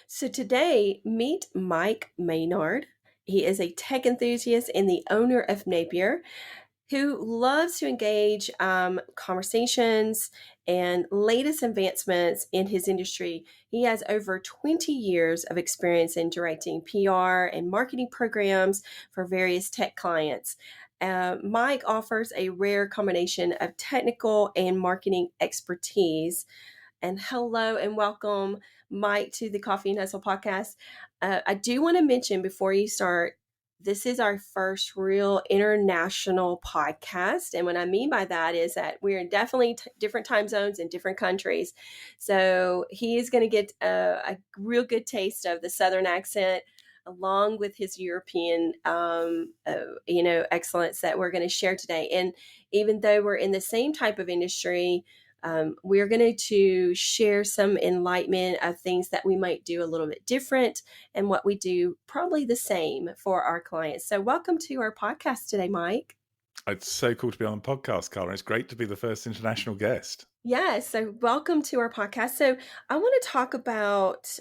So today, meet Mike Maynard. He is a tech enthusiast and the owner of Napier, who loves to engage conversations and latest advancements in his industry. He has over 20 years of experience in directing PR and marketing programs for various tech clients. Mike offers a rare combination of technical and marketing expertise. And hello and welcome, Mike, to the Coffee and Hustle podcast. I do want to mention before you start, this is our first real international podcast. And what I mean by that is that we're in definitely different time zones in different countries. So he is going to get a real good taste of the Southern accent along with his European, excellence that we're going to share today. And even though we're in the same type of industry, we're going to share some enlightenment of things that we might do a little bit different and what we do probably the same for our clients. So welcome to our podcast today, Mike. It's so cool to be on the podcast, Carla. It's great to be the first international guest. Yes, so welcome to our podcast. So I want to talk about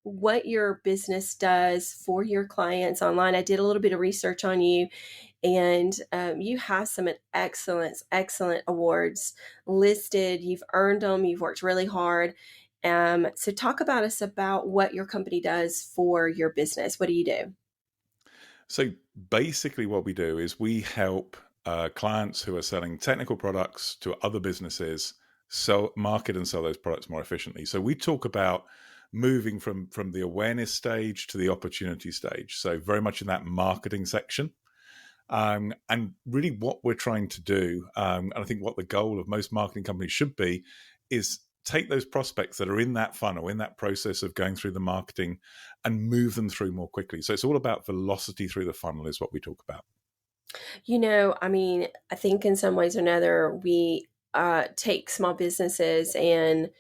what your business does for your clients online. I did a little bit of research on you, and you have some excellent awards listed. You've earned them. You've worked really hard. So talk about us about what your company does for your business. What do you do? So basically what we do is we help clients who are selling technical products to other businesses market and sell those products more efficiently. So we talk about moving from the awareness stage to the opportunity stage. So very much in that marketing section. And really what we're trying to do, and I think what the goal of most marketing companies should be, is take those prospects that are in that funnel, in that process of going through the marketing, and move them through more quickly. So it's all about velocity through the funnel is what we talk about. I think in some ways or another, we take small businesses and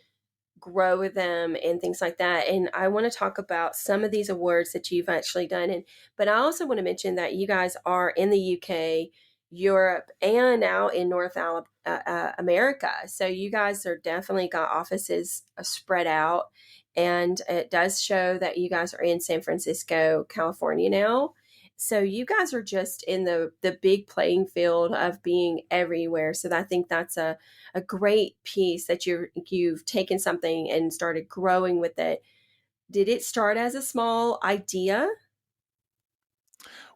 grow with them and things like that. And I want to talk about some of these awards that you've actually done. But I also want to mention that you guys are in the UK, Europe, and now in North America. So you guys are definitely got offices spread out. And it does show that you guys are in San Francisco, California now. So you guys are just in the big playing field of being everywhere. So I think that's a great piece that you've taken something and started growing with it. Did it start as a small idea?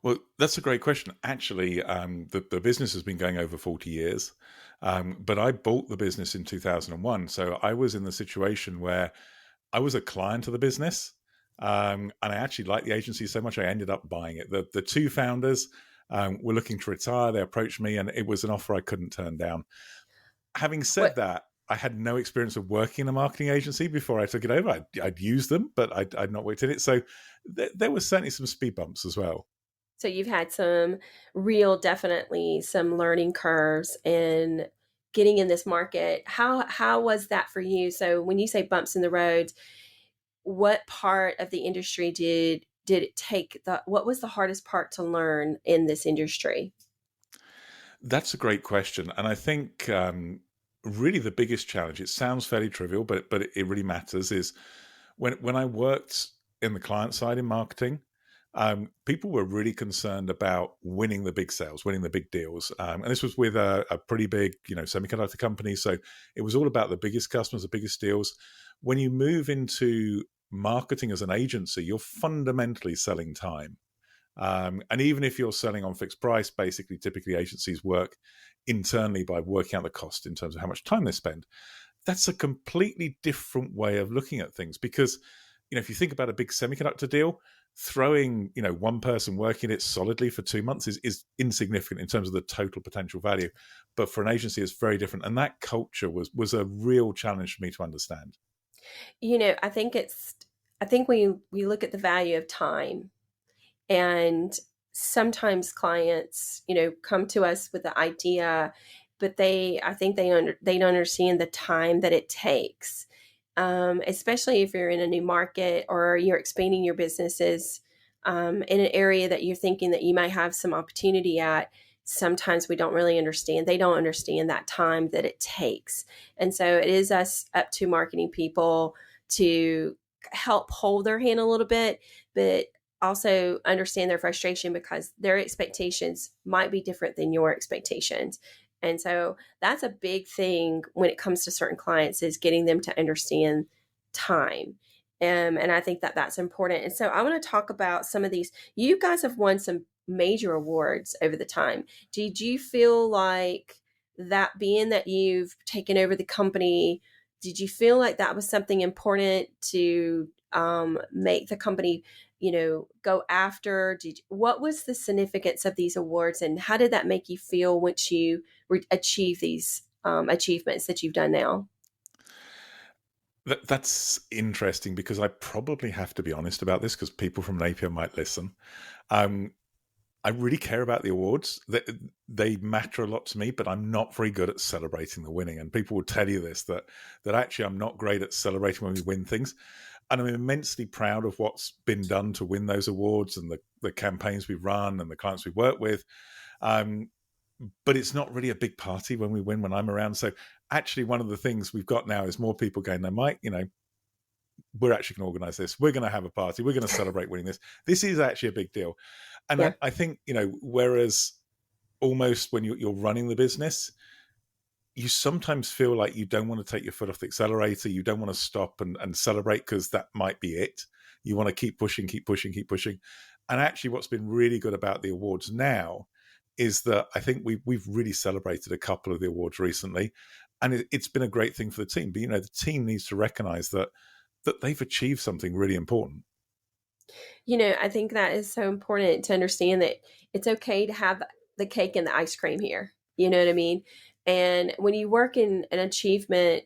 Well, that's a great question. Actually, the business has been going over 40 years, but I bought the business in 2001. So I was in the situation where I was a client of the business. And I actually liked the agency so much, I ended up buying it. The two founders were looking to retire. They approached me, and it was an offer I couldn't turn down. Having said What? that, I had no experience of working in a marketing agency before I took it over. I'd used them, but I'd not worked in it. So there was certainly some speed bumps as well. So you've had definitely some learning curves in getting in this market. How was that for you? So when you say bumps in the road, what part of the industry did it take what was the hardest part to learn in this industry? That's a great question. And I think really the biggest challenge, it sounds fairly trivial, but it really matters, is when I worked in the client side in marketing, people were really concerned about winning the big sales, winning the big deals. And this was with a pretty big, semiconductor company. So it was all about the biggest customers, the biggest deals. When you move into marketing as an agency, you're fundamentally selling time. And even if you're selling on fixed price, basically, typically agencies work internally by working out the cost in terms of how much time they spend. That's a completely different way of looking at things because, if you think about a big semiconductor deal, throwing, one person working it solidly for 2 months is insignificant in terms of the total potential value. But for an agency, it's very different. And that culture was a real challenge for me to understand. I think we look at the value of time, and sometimes clients, come to us with the idea, but I think they don't understand the time that it takes. Especially if you're in a new market or you're expanding your businesses in an area that you're thinking that you might have some opportunity at. Sometimes we don't really understand. They don't understand that time that it takes. And so it is us up to marketing people to help hold their hand a little bit, but also understand their frustration because their expectations might be different than your expectations. And so that's a big thing when it comes to certain clients, is getting them to understand time. And I think that that's important. And so I want to talk about some of these. You guys have won some major awards over the time. Did you feel like that, being that you've taken over the company, did you feel like that was something important to make the company, go after? What was the significance of these awards, and how did that make you feel once you achieve these achievements that you've done now? That's interesting because I probably have to be honest about this because people from Napier might listen. Um, I really care about the awards. They matter a lot to me, but I'm not very good at celebrating the winning. And people will tell you this, that actually I'm not great at celebrating when we win things. And I'm immensely proud of what's been done to win those awards and the campaigns we've run and the clients we've worked with. Um, but it's not really a big party when we win when I'm around. So actually, one of the things we've got now is more people going, no, Mike, we're actually going to organize this. We're going to have a party. We're going to celebrate winning this. This is actually a big deal. And Yeah. I think, whereas almost when you're running the business, you sometimes feel like you don't want to take your foot off the accelerator. You don't want to stop and celebrate because that might be it. You want to keep pushing, keep pushing, keep pushing. And actually, what's been really good about the awards now is that I think we've really celebrated a couple of the awards recently, and it's been a great thing for the team. But the team needs to recognize that they've achieved something really important. I think that is so important to understand that it's okay to have the cake and the ice cream here. You know what I mean? And when you work in an achievement,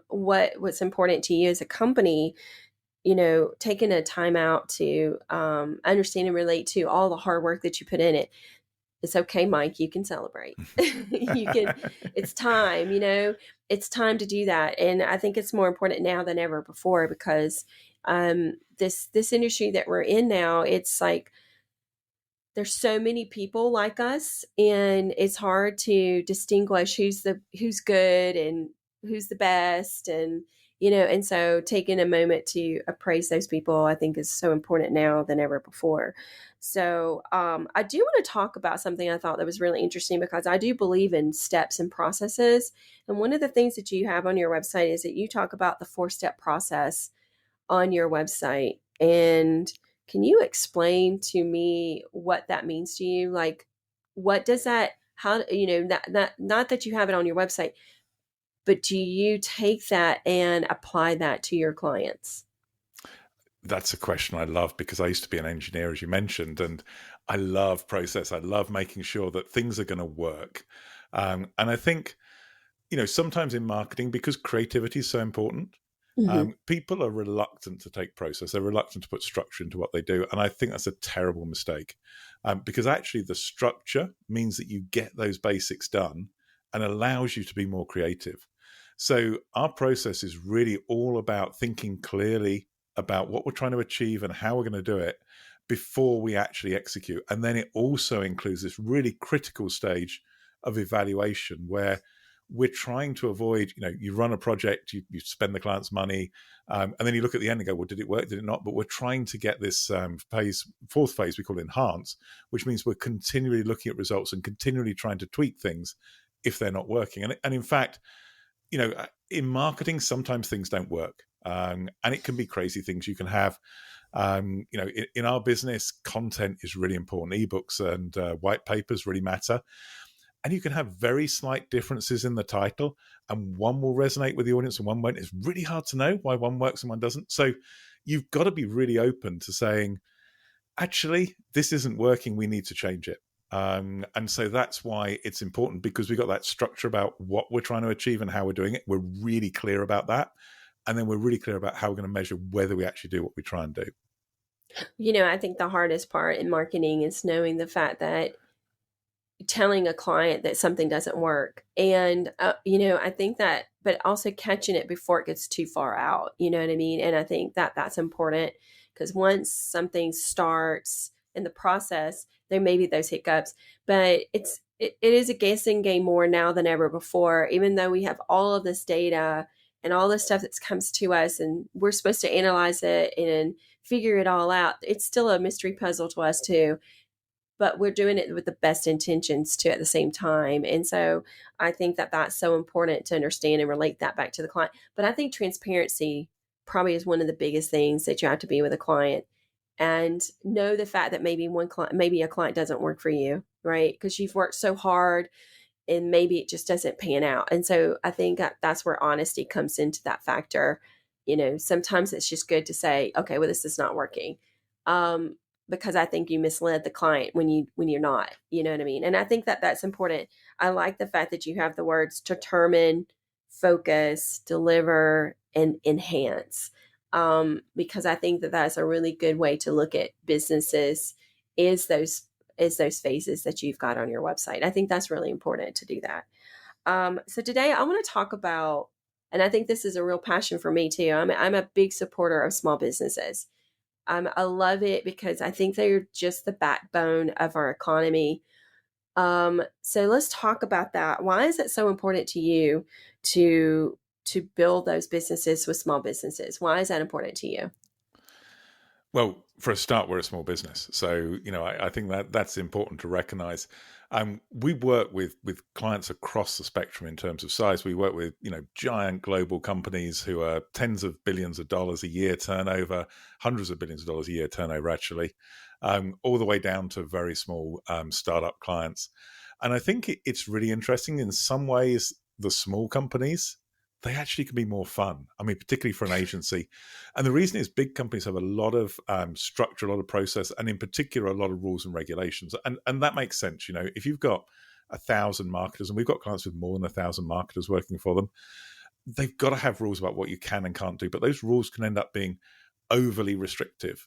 what's important to you as a company, taking a time out to understand and relate to all the hard work that you put in it. It's okay, Mike, you can celebrate. You can, it's time, it's time to do that. And I think it's more important now than ever before because this industry that we're in now, it's like there's so many people like us, and it's hard to distinguish who's good and who's the best. And so taking a moment to appraise those people, I think, is so important now than ever before. So I do want to talk about something I thought that was really interesting, because I do believe in steps and processes. And one of the things that you have on your website is that you talk about the 4-step process on your website. And can you explain to me what that means to you? Like, what does that, how, not that you have it on your website, but do you take that and apply that to your clients? That's a question I love because I used to be an engineer, as you mentioned, and I love process. I love making sure that things are going to work. And I think, sometimes in marketing, because creativity is so important, Mm-hmm. people are reluctant to take process. They're reluctant to put structure into what they do. And I think that's a terrible mistake because actually the structure means that you get those basics done and allows you to be more creative. So our process is really all about thinking clearly about what we're trying to achieve and how we're going to do it before we actually execute. And then it also includes this really critical stage of evaluation where we're trying to avoid, you run a project, you spend the client's money, and then you look at the end and go, well, did it work? Did it not? But we're trying to get this fourth phase we call enhance, which means we're continually looking at results and continually trying to tweak things if they're not working. And in fact, in marketing, sometimes things don't work. And it can be crazy things. You can have, in our business, content is really important. Ebooks and white papers really matter. And you can have very slight differences in the title, and one will resonate with the audience and one won't. It's really hard to know why one works and one doesn't. So you've got to be really open to saying, actually, this isn't working. We need to change it. And so that's why it's important, because we've got that structure about what we're trying to achieve and how we're doing it. We're really clear about that. And then we're really clear about how we're going to measure whether we actually do what we try and do. I think the hardest part in marketing is knowing the fact that telling a client that something doesn't work. And, I think that, but also catching it before it gets too far out, you know what I mean? And I think that that's important, because once something starts in the process, there may be those hiccups, but it is a guessing game more now than ever before, even though we have all of this data and all the stuff that comes to us, and we're supposed to analyze it and figure it all out. It's still a mystery puzzle to us too, but we're doing it with the best intentions too at the same time. And so I think that that's so important to understand and relate that back to the client. But I think transparency probably is one of the biggest things that you have to be with a client, and know the fact that maybe one client, maybe a client doesn't work for you, right? Because you've worked so hard and maybe it just doesn't pan out. And so I think that that's where honesty comes into that factor. Sometimes it's just good to say, okay, well, this is not working. Um, because I think you misled the client when you're not, you know what I mean? And I think that that's important. I like the fact that you have the words determine, focus, deliver, and enhance. Because I think that that's a really good way to look at businesses, is those phases that you've got on your website. I think that's really important to do that. So today I want to talk about, and I think this is a real passion for me too. I'm a big supporter of small businesses. I love it because I think they're just the backbone of our economy. So let's talk about that. Why is it so important to you to build those businesses with small businesses? Why is that important to you? Well, for a start, we're a small business, so I think that that's important to recognise. We work with clients across the spectrum in terms of size. We work with giant global companies who are tens of billions of dollars a year turnover, hundreds of billions of dollars a year turnover, actually, all the way down to very small startup clients. And I think it's really interesting in some ways. The small companies, they actually can be more fun. I mean, particularly for an agency. And the reason is big companies have a lot of structure, a lot of process, and in particular, a lot of rules and regulations. And that makes sense. If you've got 1,000 marketers, and we've got clients with more than 1,000 marketers working for them, they've got to have rules about what you can and can't do. But those rules can end up being overly restrictive.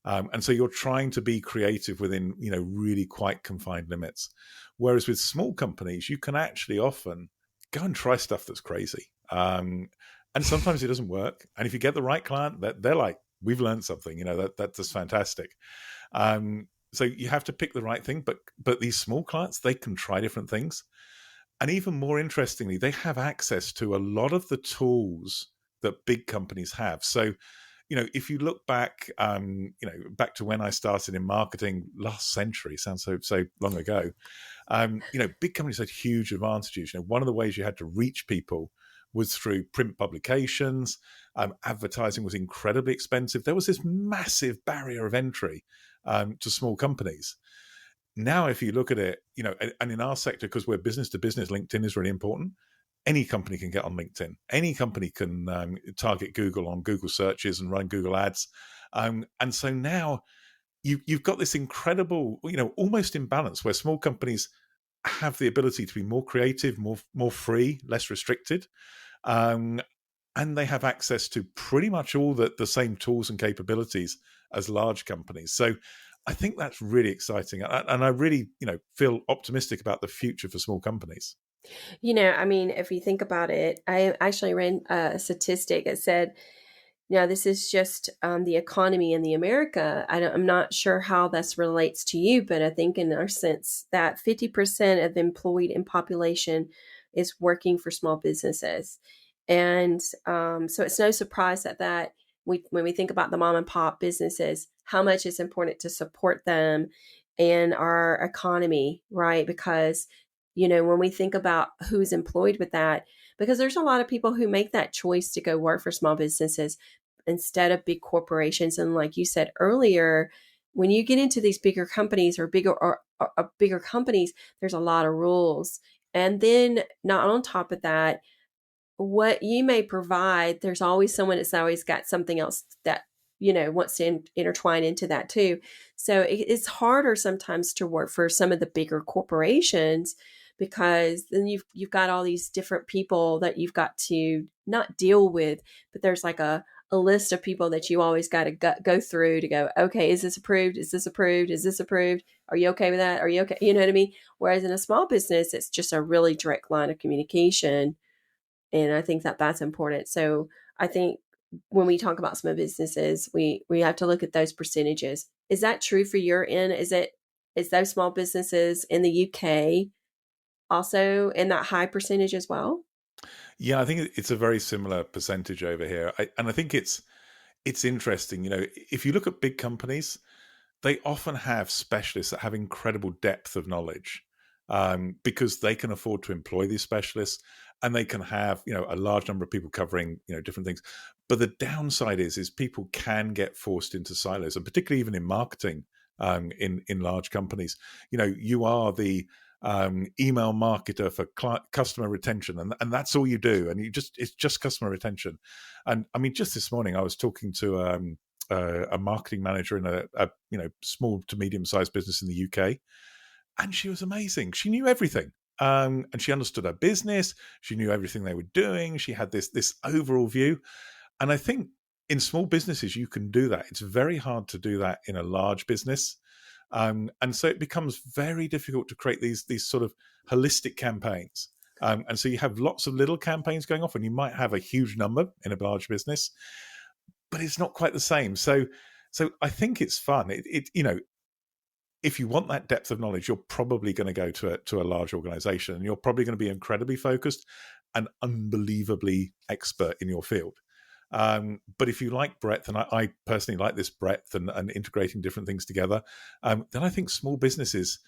And so you're trying to be creative within, really quite confined limits. Whereas with small companies, you can actually often go and try stuff that's crazy. And sometimes it doesn't work. And if you get the right client, they're like, we've learned something, that's just fantastic. So you have to pick the right thing. But these small clients, they can try different things. And even more interestingly, they have access to a lot of the tools that big companies have. So, if you look back, back to when I started in marketing last century, sounds so long ago, big companies had huge advantages. One of the ways you had to reach people was through print publications. Advertising was incredibly expensive. There was this massive barrier of entry to small companies. Now, if you look at it, and in our sector, because we're business to business, LinkedIn is really important. Any company can get on LinkedIn. Any company can target Google on Google searches and run Google ads. And so now you've got this incredible, almost imbalance where small companies have the ability to be more creative, more free, less restricted. And they have access to pretty much all the same tools and capabilities as large companies. So I think that's really exciting. And I really, feel optimistic about the future for small companies. I mean, if you think about it, I actually ran a statistic that said, now this is just the economy in the America. I'm not sure how this relates to you, but I think in our sense that 50% of the employed in population is working for small businesses. And so it's no surprise that when we think about the mom and pop businesses, how much it's important to support them in our economy, right? Because when we think about who's employed with that, because there's a lot of people who make that choice to go work for small businesses instead of big corporations. And like you said earlier, when you get into these bigger companies or bigger companies, there's a lot of rules. And then not on top of that, what you may provide, there's always someone that's always got something else that wants to intertwine into that too. So it's harder sometimes to work for some of the bigger corporations, because then you've got all these different people that you've got to not deal with, but there's like a list of people that you always got to go through to go, okay, is this approved? Is this approved? Is this approved? Are you okay with that? Are you okay? You know what I mean? Whereas in a small business, it's just a really direct line of communication. And I think that that's important. So I think when we talk about small businesses, we have to look at those percentages. Is that true for your end? Is those small businesses in the UK also in that high percentage as well? Yeah, I think it's a very similar percentage over here. And I think it's interesting. If you look at big companies, they often have specialists that have incredible depth of knowledge, because they can afford to employ these specialists, and they can have a large number of people covering different things. But the downside is people can get forced into silos, and particularly even in marketing, in large companies. You are the email marketer for customer retention, and that's all you do, and it's just customer retention. And I mean, just this morning I was talking to a marketing manager in a small to medium sized business in the UK, and she was amazing. She knew everything, and she understood her business. She knew everything they were doing. She had this overall view, and I think in small businesses you can do that. It's very hard to do that in a large business, and so it becomes very difficult to create these sort of holistic campaigns. And so you have lots of little campaigns going off, and you might have a huge number in a large business, but it's not quite the same. So I think it's fun. If you want that depth of knowledge, you're probably going to go to a large organization, and you're probably going to be incredibly focused and unbelievably expert in your field. But if you like breadth, and I personally like this breadth and integrating different things together, then I think small businesses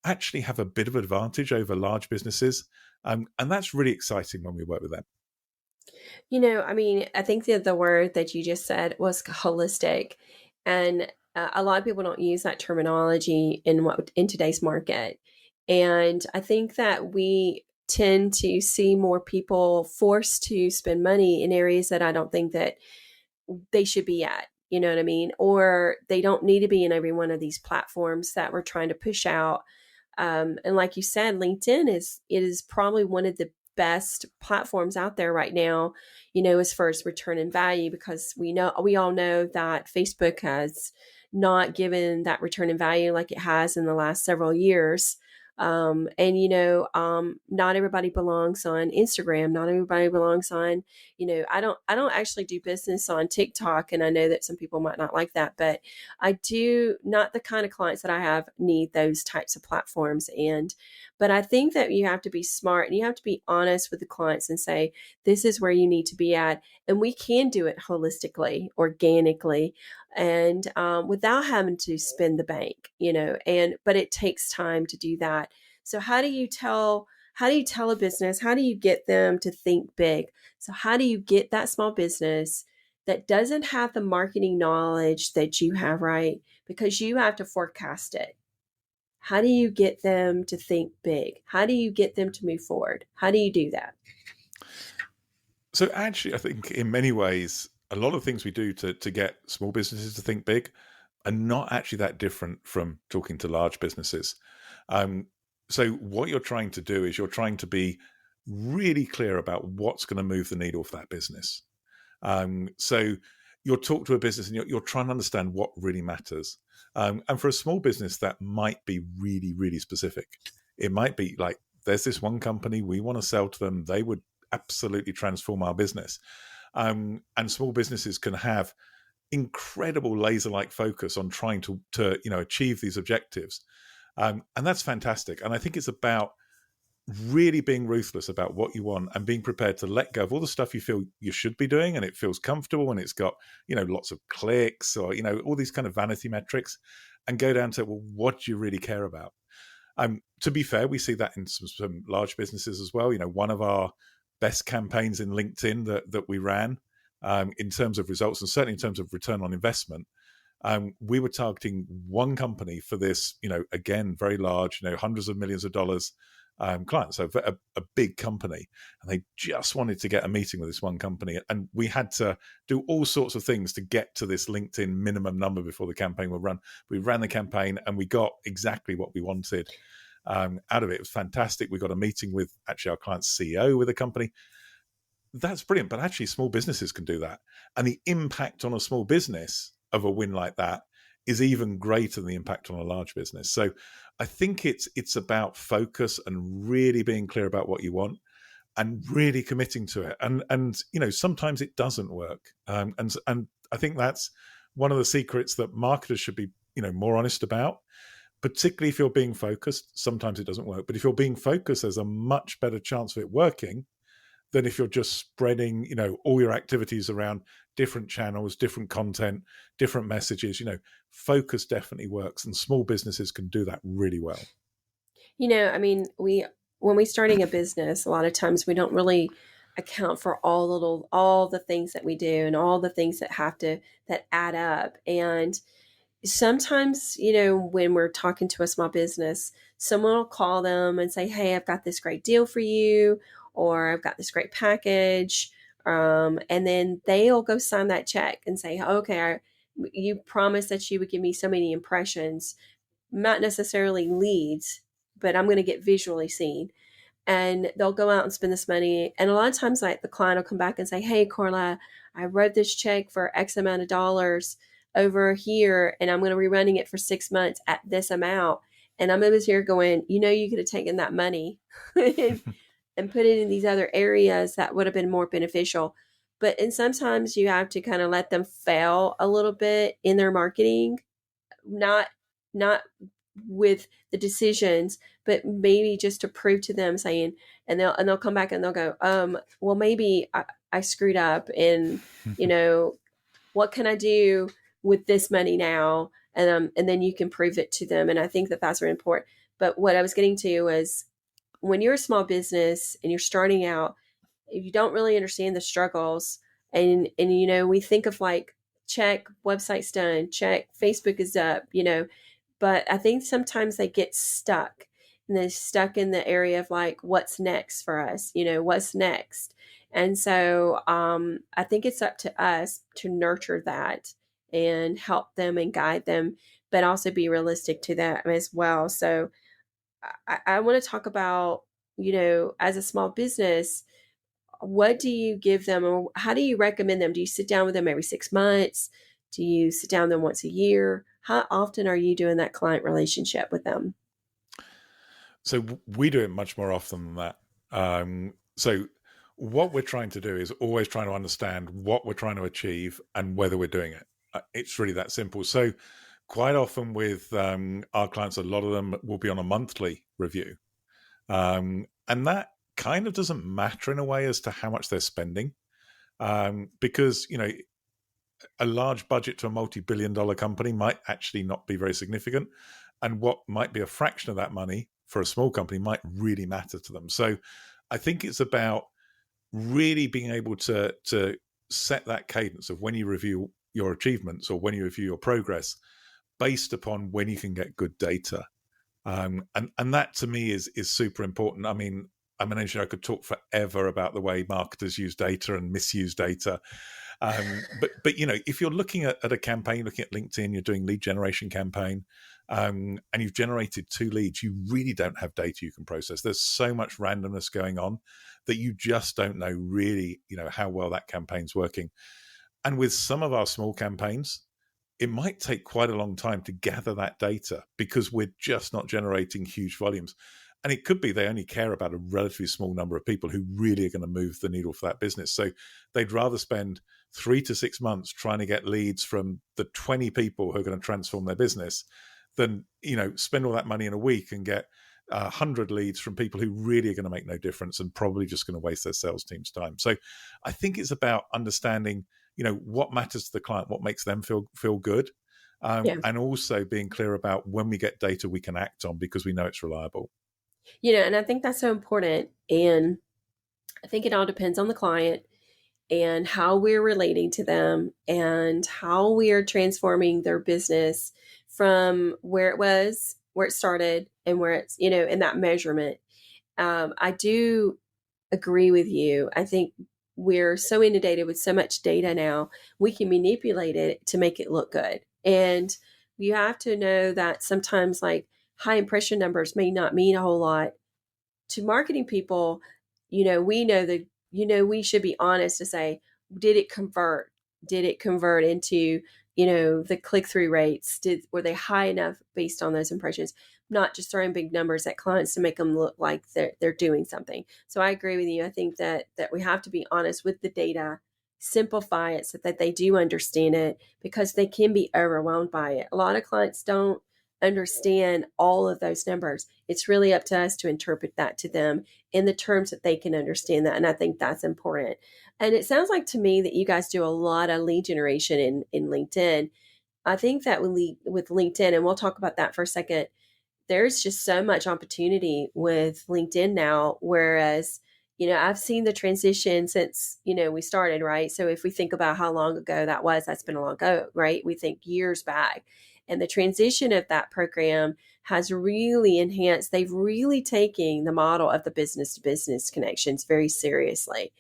actually have a bit of advantage over large businesses. And that's really exciting when we work with them. I mean, I think that the word that you just said was holistic, and a lot of people don't use that terminology in today's market. And I think that we tend to see more people forced to spend money in areas that I don't think that they should be at. You know what I mean? Or they don't need to be in every one of these platforms that we're trying to push out. And like you said, LinkedIn is probably one of the best platforms out there right now, as far as return in value, because we all know that Facebook has not given that return in value like it has in the last several years. Not everybody belongs on Instagram. Not everybody belongs on, I don't actually do business on TikTok. And I know that some people might not like that, but I do not the kind of clients that I have need those types of platforms. But I think that you have to be smart and you have to be honest with the clients and say, this is where you need to be at. And we can do it holistically, organically, and without having to spend the bank, but it takes time to do that. So how do you tell a business, how do you get them to think big? So how do you get that small business that doesn't have the marketing knowledge that you have, right? Because you have to forecast it. How do you get them to think big? How do you get them to move forward? How do you do that? So actually, I think in many ways, a lot of things we do to get small businesses to think big are not actually that different from talking to large businesses. Um, so what you're trying to do is you're trying to be really clear about what's going to move the needle for that business. So you'll talk to a business and you're trying to understand what really matters. And for a small business, that might be really, really specific. It might be like, there's this one company, we want to sell to them. They would absolutely transform our business. And small businesses can have incredible laser-like focus on trying to achieve these objectives. And that's fantastic. And I think it's about really being ruthless about what you want and being prepared to let go of all the stuff you feel you should be doing and it feels comfortable and it's got lots of clicks or all these kind of vanity metrics, and go down to, well, what do you really care about? To be fair, we see that in some large businesses as well. One of our best campaigns in LinkedIn that we ran, in terms of results and certainly in terms of return on investment, we were targeting one company for this, again, very large, hundreds of millions of dollars client, so a big company, and they just wanted to get a meeting with this one company, and we had to do all sorts of things to get to this LinkedIn minimum number before the campaign would run. We ran the campaign and we got exactly what we wanted out of it. It was fantastic. We got a meeting with actually our client's CEO with the company. That's brilliant, but actually small businesses can do that, and the impact on a small business of a win like that is even greater than the impact on a large business. So I think it's about focus and really being clear about what you want and really committing to it. And sometimes it doesn't work. And I think that's one of the secrets that marketers should be more honest about. Particularly if you're being focused, sometimes it doesn't work. But if you're being focused, there's a much better chance of it working than if you're just spreading, all your activities around different channels, different content, different messages. Focus definitely works, and small businesses can do that really well. I mean, when we starting a business, a lot of times we don't really account for all the things that we do and all the things that add up. And sometimes, when we're talking to a small business, someone will call them and say, "Hey, I've got this great deal for you," or "I've got this great package." And then they'll go sign that check and say, "Okay, you promised that you would give me so many impressions, not necessarily leads, but I'm going to get visually seen." And they'll go out and spend this money. And a lot of times, like, the client will come back and say, "Hey, Carla, I wrote this check for X amount of dollars over here, and I'm going to be running it for 6 months at this amount." And I'm over here going, you could have taken that money and put it in these other areas that would have been more beneficial. And sometimes you have to kind of let them fail a little bit in their marketing, not not with the decisions, but maybe just to prove to them, saying, and they'll come back and they'll go, well, maybe I screwed up, and what can I do with this money now? And then you can prove it to them. And I think that that's really important. But what I was getting to was, when you're a small business and you're starting out, if you don't really understand the struggles, and we think of, like, check, website's done, check, Facebook is up, but I think sometimes they get stuck, and they're stuck in the area of, like, what's next for us, what's next. And so I think it's up to us to nurture that and help them and guide them, but also be realistic to them as well. So I want to talk about, as a small business, what do you give them, or how do you recommend them? Do you sit down with them every 6 months? Do you sit down with them once a year? How often are you doing that client relationship with them? So we do it much more often than that. So what we're trying to do is always trying to understand what we're trying to achieve and whether we're doing it. It's really that simple. So quite often with our clients, a lot of them will be on a monthly review. And that kind of doesn't matter in a way as to how much they're spending. Because, a large budget to a multi-billion-dollar company might actually not be very significant. And what might be a fraction of that money for a small company might really matter to them. So I think it's about really being able to set that cadence of when you review your achievements or when you review your progress based upon when you can get good data. And that to me is super important. I mean, I'm an engineer. I could talk forever about the way marketers use data and misuse data. But if you're looking at a campaign, looking at LinkedIn, you're doing lead generation campaign, and you've generated 2 leads, you really don't have data you can process. There's so much randomness going on that you just don't know really, how well that campaign's working. And with some of our small campaigns, it might take quite a long time to gather that data because we're just not generating huge volumes. And it could be they only care about a relatively small number of people who really are going to move the needle for that business. So they'd rather spend 3 to 6 months trying to get leads from the 20 people who are going to transform their business than, spend all that money in a week and get 100 leads from people who really are going to make no difference and probably just going to waste their sales team's time. So I think it's about understanding, what matters to the client, what makes them feel good, Yeah. and also being clear about when we get data we can act on because we know it's reliable. And I think that's so important. And I think it all depends on the client and how we're relating to them and how we are transforming their business from where it was, where it started, and where it's, in that measurement. I do agree with you. I think we're so inundated with so much data now, we can manipulate it to make it look good. And you have to know that sometimes, like, high impression numbers may not mean a whole lot to marketing people. We know that, we should be honest to say, did it convert? Did it convert into, the click-through rates? Were they high enough based on those impressions? Not just throwing big numbers at clients to make them look like they're doing something. So I agree with you. I think that we have to be honest with the data, simplify it so that they do understand it, because they can be overwhelmed by it. A lot of clients don't understand all of those numbers. It's really up to us to interpret that to them in the terms that they can understand that. And I think that's important. And it sounds like to me that you guys do a lot of lead generation in LinkedIn. I think that with LinkedIn, and we'll talk about that for a second, there's just so much opportunity with LinkedIn now. Whereas, I've seen the transition since, we started, right? So if we think about how long ago that was, that's been a long ago, right? We think years back. And the transition of that program has really enhanced. They've really taken the model of the business to business connections very seriously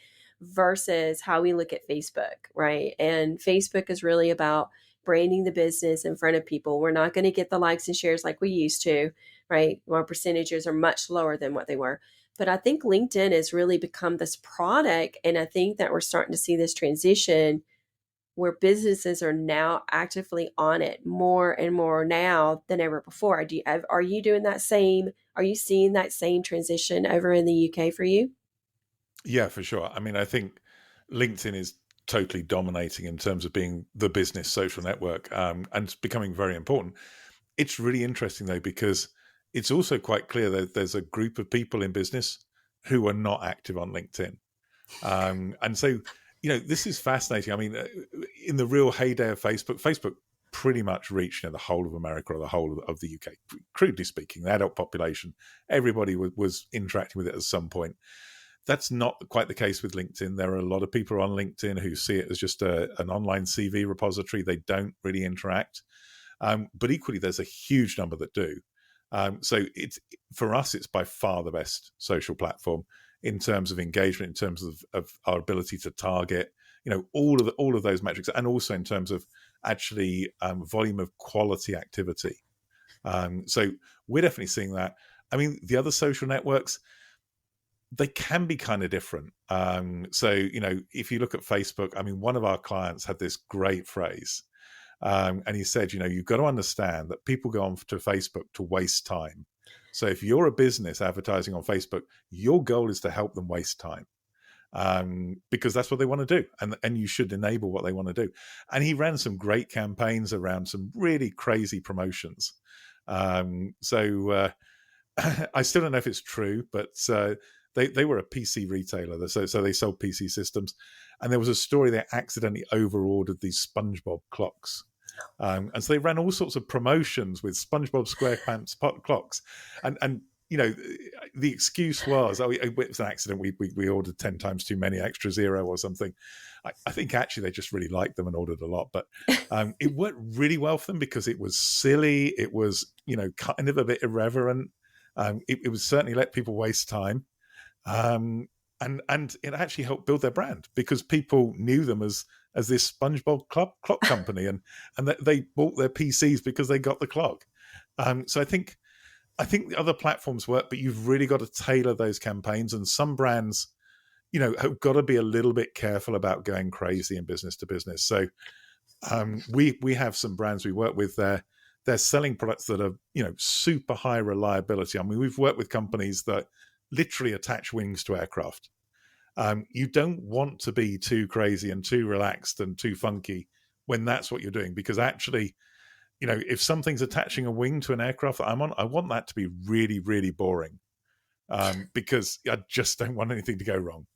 versus how we look at Facebook, right? And Facebook is really about branding the business in front of people. We're not going to get the likes and shares like we used to, right? Our percentages are much lower than what they were. But I think LinkedIn has really become this product. And I think that we're starting to see this transition where businesses are now actively on it more and more now than ever before. Are you doing that same? Are you seeing that same transition over in the UK for you? Yeah, for sure. I mean, I think LinkedIn is totally dominating in terms of being the business social network, and it's becoming very important. It's really interesting, though, because it's also quite clear that there's a group of people in business who are not active on LinkedIn. And so, this is fascinating. I mean, in the real heyday of Facebook pretty much reached the whole of America or the whole of the UK, crudely speaking, the adult population, everybody was interacting with it at some point. That's not quite the case with LinkedIn. There are a lot of people on LinkedIn who see it as just an online CV repository. They don't really interact. But equally, there's a huge number that do. So for us, it's by far the best social platform in terms of engagement, in terms of our ability to target, all of those metrics, and also in terms of actually volume of quality activity. So we're definitely seeing that. I mean, the other social networks, they can be kind of different. So, if you look at Facebook, I mean, one of our clients had this great phrase. And he said, you've got to understand that people go on to Facebook to waste time. So if you're a business advertising on Facebook, your goal is to help them waste time, because that's what they want to do. And you should enable what they want to do. And he ran some great campaigns around some really crazy promotions. So I still don't know if it's true, but they were a PC retailer. So they sold PC systems. And there was a story they accidentally over-ordered these SpongeBob clocks. And so they ran all sorts of promotions with SpongeBob SquarePants clocks. And the excuse was, it was an accident. We ordered 10 times too many, extra zero or something. I think actually they just really liked them and ordered a lot. But it worked really well for them because it was silly. It was, kind of a bit irreverent. It would certainly let people waste time. And it actually helped build their brand because people knew them as this SpongeBob clock company, and they bought their PCs because they got the clock. So I think the other platforms work, but you've really got to tailor those campaigns. And some brands, have got to be a little bit careful about going crazy in business to business. So we have some brands we work with there. They're selling products that are, super high reliability. I mean, we've worked with companies that literally attach wings to aircraft. You don't want to be too crazy and too relaxed and too funky when that's what you're doing, because actually, if something's attaching a wing to an aircraft that I'm on, I want that to be really, really boring, because I just don't want anything to go wrong.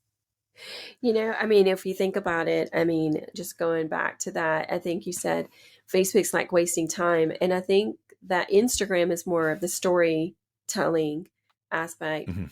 I mean, if you think about it, I mean, just going back to that, I think you said Facebook's like wasting time. And I think that Instagram is more of the storytelling aspect. Mm-hmm.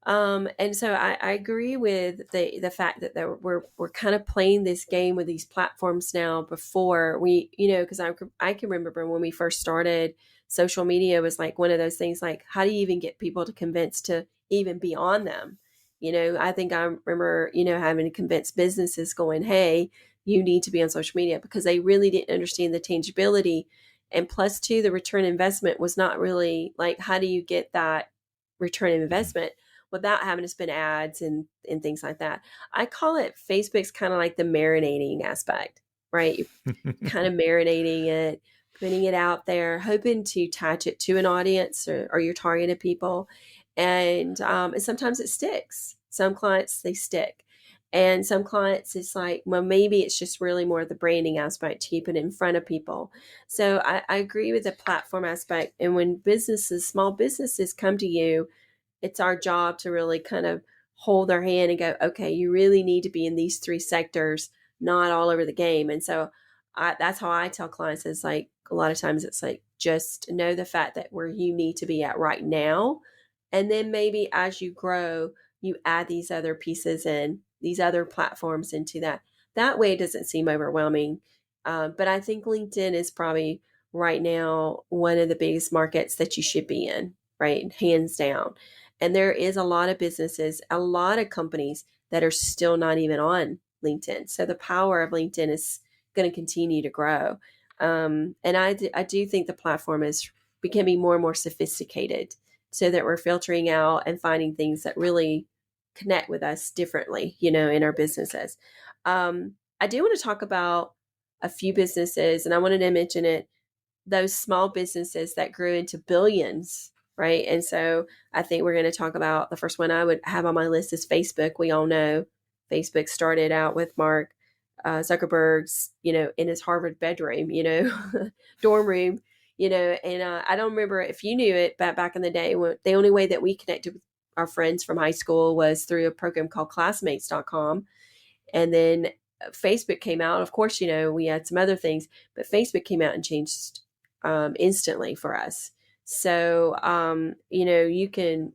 And so I agree with the fact that we're kind of playing this game with these platforms now. Before we, because I can remember when we first started, social media was like one of those things. Like, how do you even get people to convince to even be on them? I think I remember having to convince businesses going, "Hey, you need to be on social media," because they really didn't understand the tangibility. And plus, two, the return investment was not really like, how do you get that return of investment without having to spend ads and things like that? I call it Facebook's kind of like the marinating aspect, right? You're kind of marinating it, putting it out there, hoping to attach it to an audience or your targeted people. And sometimes it sticks. Some clients, they stick. And some clients, it's like, well, maybe it's just really more the branding aspect to keep it in front of people. So I agree with the platform aspect. And when businesses, small businesses come to you, it's our job to really kind of hold their hand and go, okay, you really need to be in these three sectors, not all over the game. And so that's how I tell clients is like, a lot of times it's like, just know the fact that where you need to be at right now. And then maybe as you grow, you add these other pieces in, these other platforms into that. That way it doesn't seem overwhelming. But I think LinkedIn is probably right now one of the biggest markets that you should be in, right? Hands down. And there is a lot of businesses, a lot of companies that are still not even on LinkedIn. So the power of LinkedIn is going to continue to grow. And I do think the platform is becoming more and more sophisticated so that we're filtering out and finding things that really connect with us differently, in our businesses. I do want to talk about a few businesses, and I wanted to mention it, those small businesses that grew into billions, right? And so I think we're going to talk about the first one I would have on my list is Facebook. We all know Facebook started out with Mark Zuckerberg's, in his Harvard bedroom, dorm room, and I don't remember if you knew it, but back in the day, when the only way that we connected with our friends from high school was through a program called classmates.com. And then Facebook came out. Of course, we had some other things, but Facebook came out and changed instantly for us. So, you can,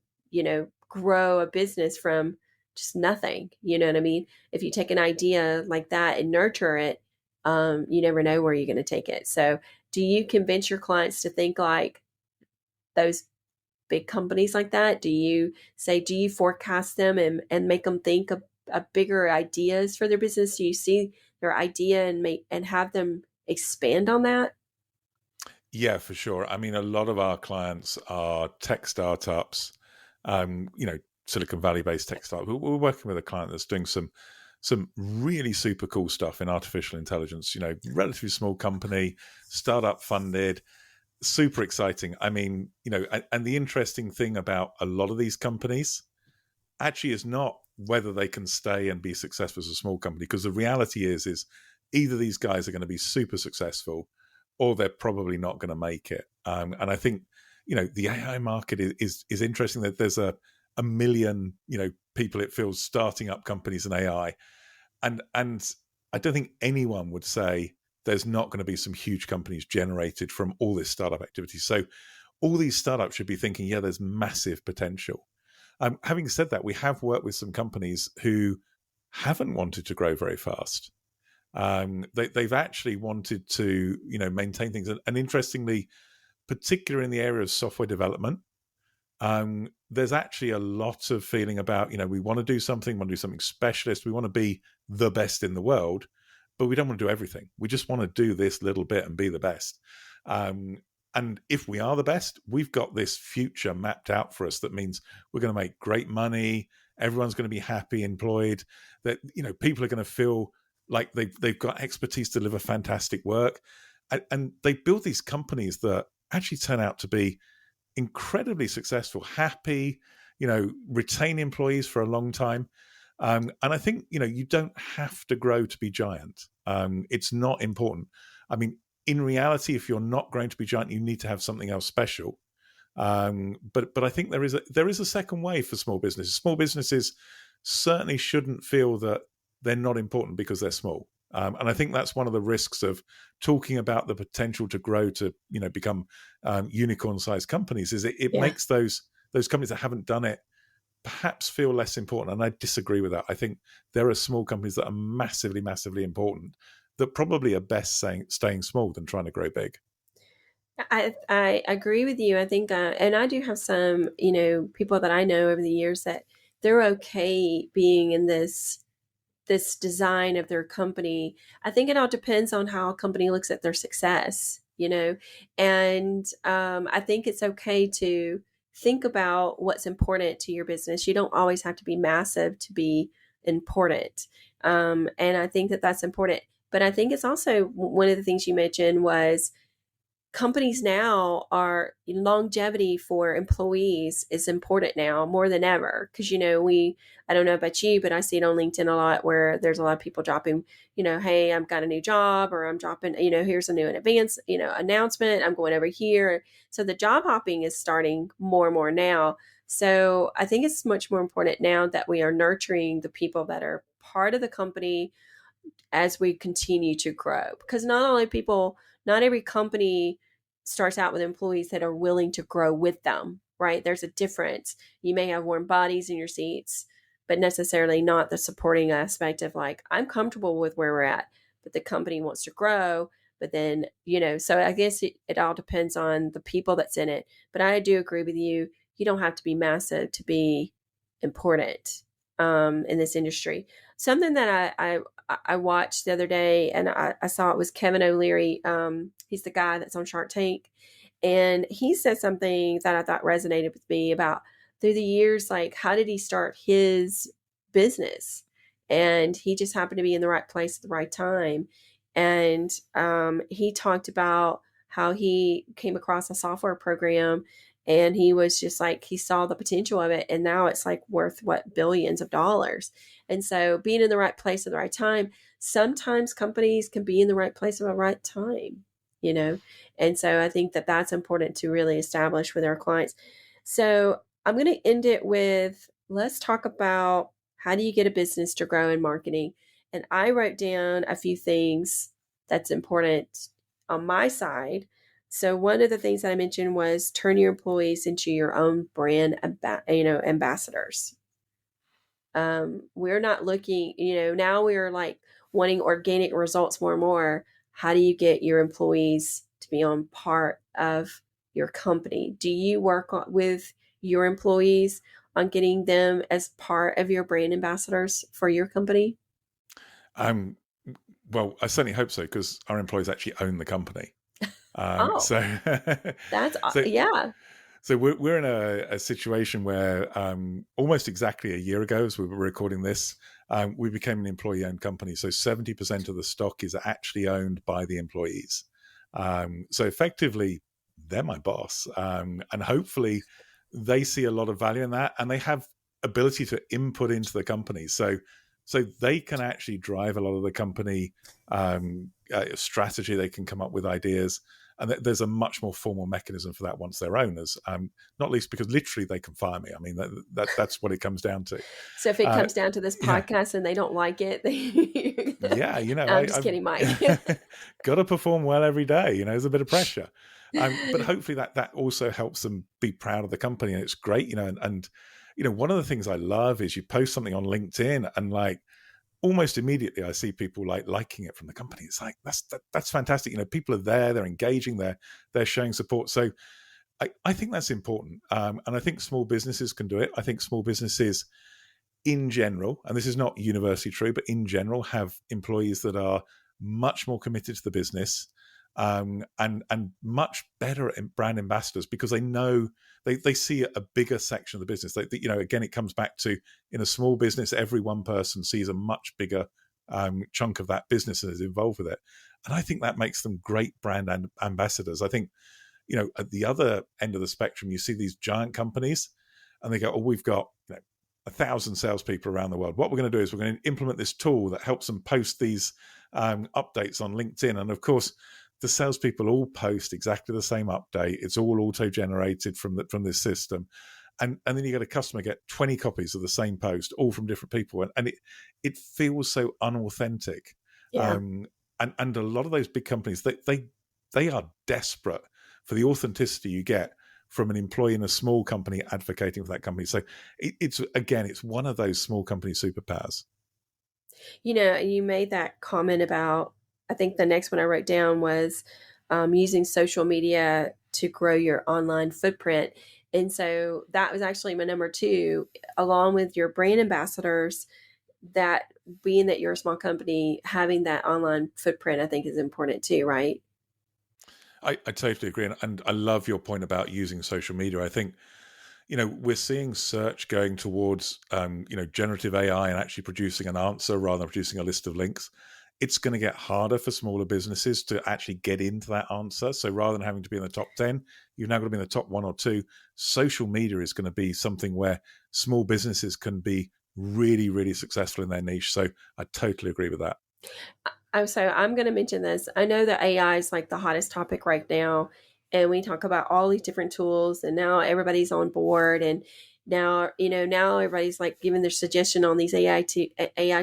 grow a business from just nothing. You know what I mean? If you take an idea like that and nurture it, you never know where you're going to take it. So, do you convince your clients to think like those big companies like that? Do you forecast them and make them think of bigger ideas for their business? Do you see their idea and have them expand on that? Yeah, for sure. I mean, a lot of our clients are tech startups, Silicon Valley based tech startups. We're working with a client that's doing some really super cool stuff in artificial intelligence. Relatively small company, startup funded, super exciting. I mean, and the interesting thing about a lot of these companies actually is not whether they can stay and be successful as a small company, because the reality is either these guys are going to be super successful or they're probably not going to make it. And I think, the AI market is interesting, that there's a million, people, it feels, starting up companies in AI. And I don't think anyone would say there's not going to be some huge companies generated from all this startup activity. So all these startups should be thinking, yeah, there's massive potential. Having said that, we have worked with some companies who haven't wanted to grow very fast. They've actually wanted to, maintain things. And interestingly, particularly in the area of software development, there's actually a lot of feeling about, we want to do something specialist. We want to be the best in the world, but we don't want to do everything. We just want to do this little bit and be the best. And if we are the best, we've got this future mapped out for us. That means we're going to make great money. Everyone's going to be happy, employed. That, people are going to feel like they've got expertise to deliver fantastic work. And they build these companies that actually turn out to be incredibly successful, happy, retain employees for a long time. And I think, you don't have to grow to be giant. It's not important. I mean, in reality, if you're not going to be giant, you need to have something else special. But I think there is a second way for small businesses. Small businesses certainly shouldn't feel that they're not important because they're small. And I think that's one of the risks of talking about the potential to grow to, become unicorn-sized companies. Is it Yeah. makes those companies that haven't done it perhaps feel less important. And I disagree with that. I think there are small companies that are massively, massively important, that probably are best staying small than trying to grow big. I agree with you. I think, and I do have some, people that I know over the years that they're okay being in this design of their company. I think it all depends on how a company looks at their success, and I think it's okay to think about what's important to your business. You don't always have to be massive to be important. And I think that that's important. But I think it's also one of the things you mentioned was companies now are longevity for employees is important now more than ever because I don't know about you, but I see it on LinkedIn a lot where there's a lot of people dropping, hey, I've got a new job, or I'm dropping, here's a new advance, announcement, I'm going over here. So the job hopping is starting more and more now. So I think it's much more important now that we are nurturing the people that are part of the company as we continue to grow. Because not every company starts out with employees that are willing to grow with them, right? There's a difference. You may have warm bodies in your seats, but necessarily not the supporting aspect of like, I'm comfortable with where we're at, but the company wants to grow. But then, so I guess it all depends on the people that's in it. But I do agree with you. You don't have to be massive to be important in this industry. Something that I watched the other day, and I saw it was Kevin O'Leary. He's the guy that's on Shark Tank. And he said something that I thought resonated with me about through the years, like, how did he start his business? And he just happened to be in the right place at the right time. And he talked about how he came across a software program, and he was just like, he saw the potential of it. And now it's like worth billions of dollars. And so being in the right place at the right time, sometimes companies can be in the right place at the right time, you know? And so I think that that's important to really establish with our clients. So I'm going to end it with, let's talk about how do you get a business to grow in marketing? And I wrote down a few things that's important on my side. So one of the things that I mentioned was turn your employees into your own brand, ambassadors. We're not looking, now we're like wanting organic results more and more. How do you get your employees to be on part of your company? Do you work with your employees on getting them as part of your brand ambassadors for your company? Well, I certainly hope so, because our employees actually own the company. Oh, So, that's, so, yeah. so we're in a situation where almost exactly a year ago, as we were recording this, we became an employee-owned company. So 70% of the stock is actually owned by the employees. So effectively, they're my boss, and hopefully, they see a lot of value in that, and they have ability to input into the company. So they can actually drive a lot of the company strategy. They can come up with ideas, and there's a much more formal mechanism for that once they're owners. Not least because literally they can fire me. I mean, that's what it comes down to. So if it comes down to this Yeah, podcast and they don't like it, yeah. I'm just I've kidding, Mike. got to perform well every day. There's a bit of pressure, but hopefully that also helps them be proud of the company, and it's great. And one of the things I love is you post something on LinkedIn, and like almost immediately I see people liking it from the company. It's like that's fantastic. People are there, they're engaging, they're showing support. So I think that's important, and I think small businesses can do it. I think small businesses in general, and this is not universally true, but in general, have employees that are much more committed to the business, and much better at brand ambassadors, because they know they see a bigger section of the business. Again, it comes back to, in a small business, every one person sees a much bigger chunk of that business and is involved with it. And I think that makes them great brand ambassadors. I think, at the other end of the spectrum, you see these giant companies, and they go, "Oh, we've got 1,000 salespeople around the world. What we're going to do is we're going to implement this tool that helps them post these updates on LinkedIn." And of course, the salespeople all post exactly the same update. It's all auto-generated from this system, and then you get a customer get 20 copies of the same post, all from different people, and it feels so unauthentic. Yeah. And a lot of those big companies, they are desperate for the authenticity you get from an employee in a small company advocating for that company. So it's one of those small company superpowers. You made that comment about, I think the next one I wrote down was using social media to grow your online footprint. And so that was actually my number two, along with your brand ambassadors, that being that you're a small company, having that online footprint, I think is important too, right? I totally agree. And I love your point about using social media. I think, we're seeing search going towards, generative AI and actually producing an answer rather than producing a list of links. it's going to get harder for smaller businesses to actually get into that answer. So rather than having to be in the top 10, you've now got to be in the top 1 or 2. Social media is going to be something where small businesses can be really, really successful in their niche. So I totally agree with that. Oh, so I'm going to mention this. I know that AI is like the hottest topic right now, and we talk about all these different tools, and now everybody's on board, and now now everybody's like giving their suggestion on these AI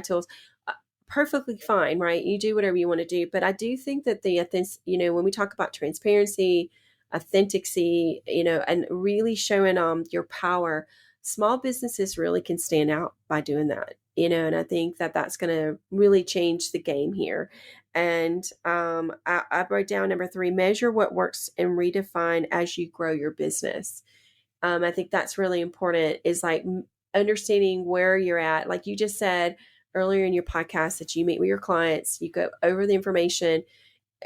tools. Uh, Perfectly fine, right? You do whatever you want to do, but I do think that when we talk about transparency, authenticity, and really showing your power, small businesses really can stand out by doing that. And I think that that's going to really change the game here. And I wrote down number 3: measure what works and redefine as you grow your business. I think that's really important, is like understanding where you're at. Like you just said earlier in your podcast, that you meet with your clients, you go over the information,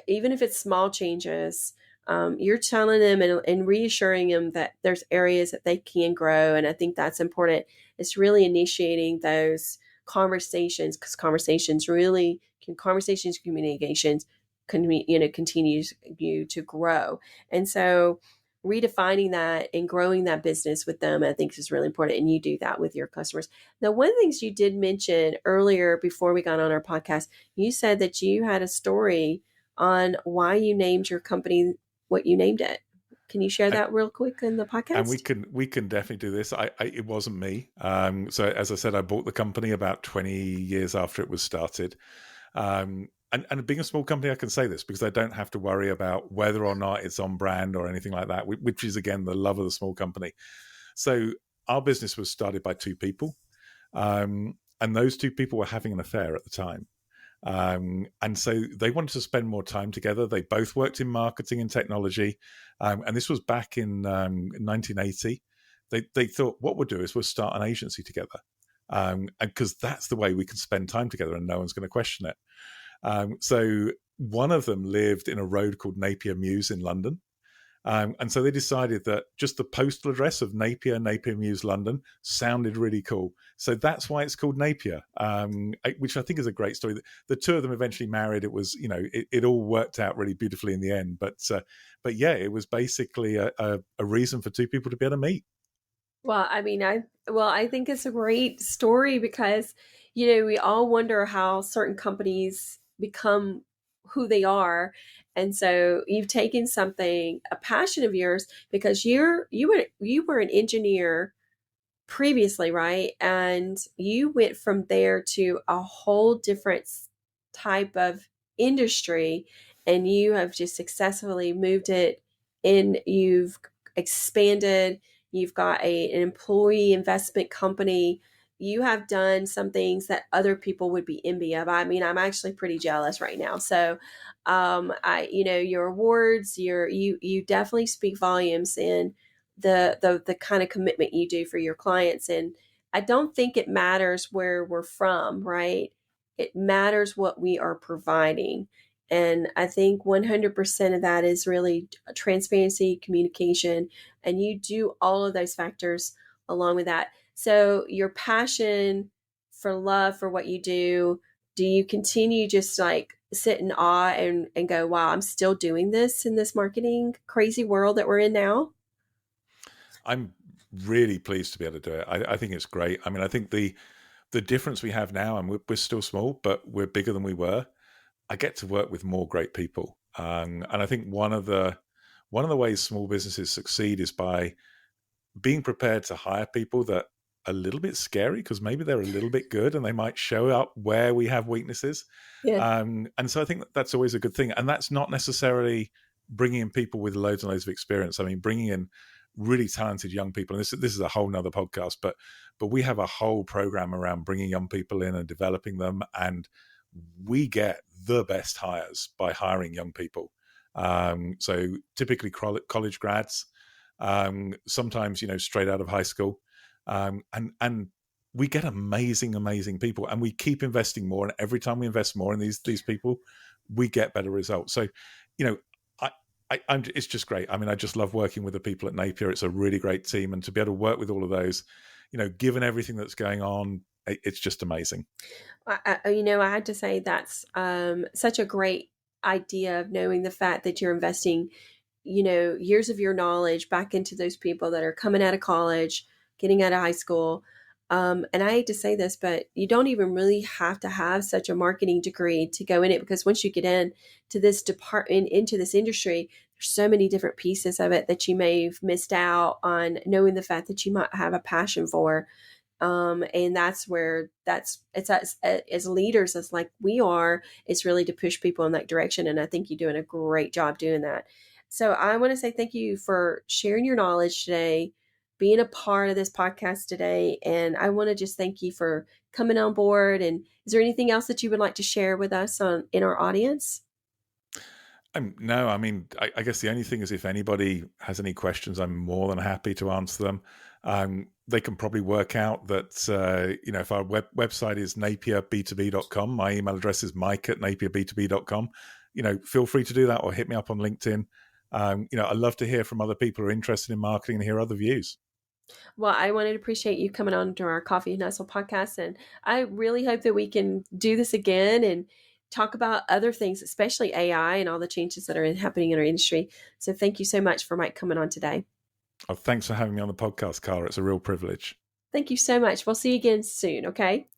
even if it's small changes. You're telling them and reassuring them that there's areas that they can grow. And I think that's important. It's really initiating those conversations, because conversations, communications continues you to grow. And so redefining that and growing that business with them, I think, is really important. And you do that with your customers. Now, one of the things you did mention earlier before we got on our podcast, you said that you had a story on why you named your company what you named it. Can you share And, that real quick in the and podcast? we can definitely do this. It wasn't me. So as I said, I bought the company about 20 years after it was started. And being a small company, I can say this because I don't have to worry about whether or not it's on brand or anything like that, which is, again, the love of the small company. So our business was started by 2 people, and those 2 people were having an affair at the time. And so they wanted to spend more time together. They both worked in marketing and technology. And this was back in 1980. They thought, what we'll do is we'll start an agency together. Because that's the way we can spend time together and no one's going to question it. So one of them lived in a road called Napier Mews in London. And so they decided that just the postal address of Napier Mews, London, sounded really cool. So that's why it's called Napier, which I think is a great story. The 2 of them eventually married. It was, it all worked out really beautifully in the end. But yeah, it was basically a reason for 2 people to be able to meet. Well, I mean, I think it's a great story because, we all wonder how certain companies become who they are. And so you've taken something, a passion of yours, because you were an engineer previously, right? And you went from there to a whole different type of industry, and you have just successfully moved it in. You've expanded. You've got an employee investment company. You have done some things that other people would be envy of. I mean, I'm actually pretty jealous right now. So, your awards, you definitely speak volumes in the kind of commitment you do for your clients. And I don't think it matters where we're from, right? It matters what we are providing. And I think 100% of that is really transparency, communication, and you do all of those factors along with that. So your passion for love for what you do you continue just like sit in awe and go, wow, I'm still doing this in this marketing crazy world that we're in now? I'm really pleased to be able to do it. I think it's great. I mean, I think the difference we have now, and we're still small, but we're bigger than we were. I get to work with more great people, and I think one of the ways small businesses succeed is by being prepared to hire people that are a little bit scary because maybe they're a little bit good and they might show up where we have weaknesses. Yeah. And so I think that's always a good thing. And that's not necessarily bringing in people with loads and loads of experience. I mean, bringing in really talented young people. And this is a whole nother podcast, but we have a whole program around bringing young people in and developing them. And we get the best hires by hiring young people. So typically college grads, sometimes straight out of high school, and we get amazing people, and we keep investing more. And every time we invest more in these people, we get better results. So, you know, it's just great. I mean, I just love working with the people at Napier. It's a really great team, and to be able to work with all of those, given everything that's going on, it's just amazing. I had to say that's such a great idea of knowing the fact that you're investing, years of your knowledge back into those people that are coming out of college, getting out of high school. And I hate to say this, but you don't even really have to have such a marketing degree to go in it, because once you get in to this department, into this industry, there's so many different pieces of it that you may have missed out on knowing the fact that you might have a passion for. And that's where it's as leaders, as like we are, it's really to push people in that direction. And I think you're doing a great job doing that. So I want to say thank you for sharing your knowledge today, being a part of this podcast today. And I want to just thank you for coming on board. And is there anything else that you would like to share with us in our audience? No, I mean, I guess the only thing is if anybody has any questions, I'm more than happy to answer them. They can probably work out that, if our website is napierb2b.com, my email address is mike@napierb2b.com. Feel free to do that or hit me up on LinkedIn. I love to hear from other people who are interested in marketing and hear other views. Well, I wanted to appreciate you coming on to our Coffee and Hustle podcast. And I really hope that we can do this again and talk about other things, especially AI and all the changes that are happening in our industry. So thank you so much for Mike coming on today. Oh, thanks for having me on the podcast, Cara. It's a real privilege. Thank you so much. We'll see you again soon. Okay.